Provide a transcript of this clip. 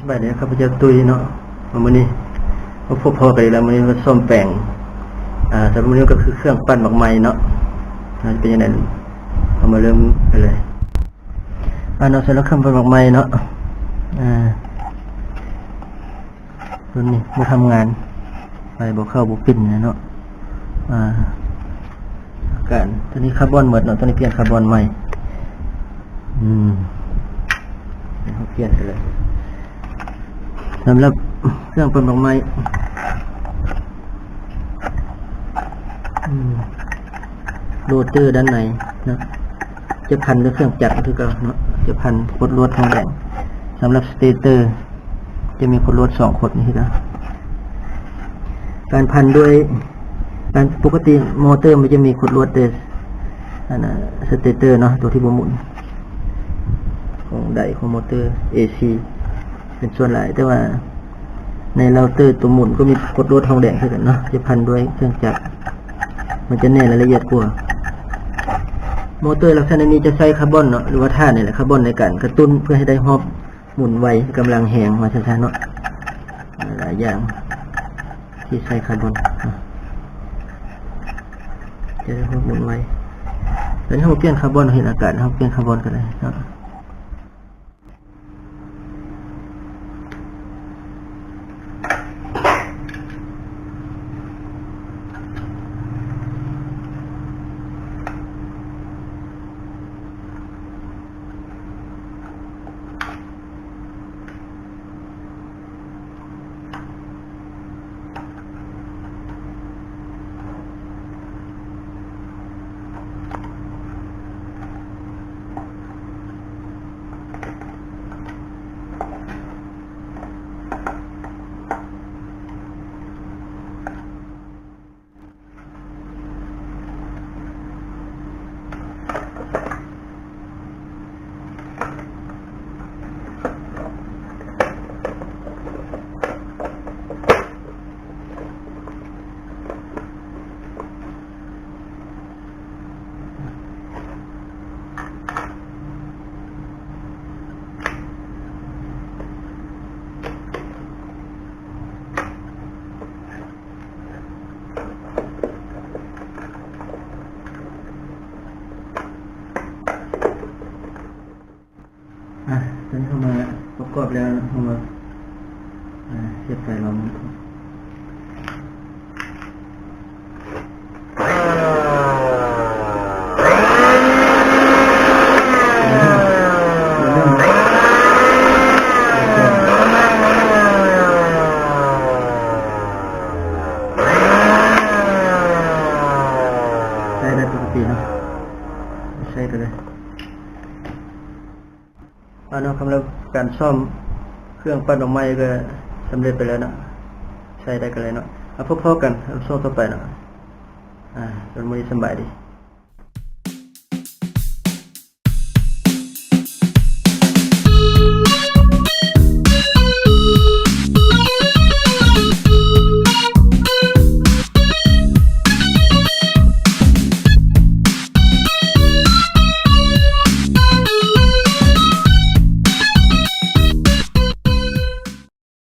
บ่ายนี้ครับพเจ้าตุยเนาะวันนี้พบพอกันแล้ววันนี้มาส้มแป้งสำหรับวันนี้ก็คือเครื่องปั้นหมักไม้เนาะเป็นยังไงเอามาเริ่มกันเลยเนาะเสร็จแล้วเครื่องปั้นหมักไม้เนาะตัวนี้มาทำงานไปบอกเข้าบุกปิ่นเนาะการตัวนี้คาร์บอนหมดเนาะตัวนี้เปลี่ยนคาร์บอนใหม่เปลี่ยนไปเลยสำหรับเครื่องปั้นดอกไม้โรเตอร์ด้านในนะจะพันด้วยเครื่องจักรคือกันเนาะจะพันขดลวดทองแดงสำหรับสเตเตอร์จะมีขดลวด2ขดนี่นะการพันด้วยการปกติมอเตอร์มันจะมีขดลวดเดสเตเตอร์เนาะตัวที่หมุนของไดของมอเตอร์ AC เป็นส่วนหลายแต่ว่าในเราเตอร์ตัวหมุนก็มีขดลวดทองแดงขึ้นเนาะจะพันด้วยเครื่องจักรมันจะแน่และละเอียดกว่ามอเตอร์ลักษณะนี้จะใช้คาร์บอนเนาะหรือว่าธาตุนี่แหละคาร์บอนในการกระตุ้นเพื่อให้ได้ฮอบหมุนไวกำลังแหงมาช้าๆเนาะหลายอย่างที่ใช้คาร์บอนจะได้ฮอบหมุนไวแต่ถ้าเราเปลี่ยนคาร์บอนเห็นอากาศเราเปลี่ยนคาร์บอนก็ได้เนาะตอนนี้เข้ามาประกอบแล้วเข้ามาเสียบไฟลองใช้ได้ปกติเนาะใช้กันเลยเนาะสำหรับการซ่อมเครื่องปั้นดอกไม้ก็สำเร็จไปแล้วเนาะใช้ได้กันเลยเนาะพบกันซ่อมต่อไปเนาะจนมื้อนี้สบายดี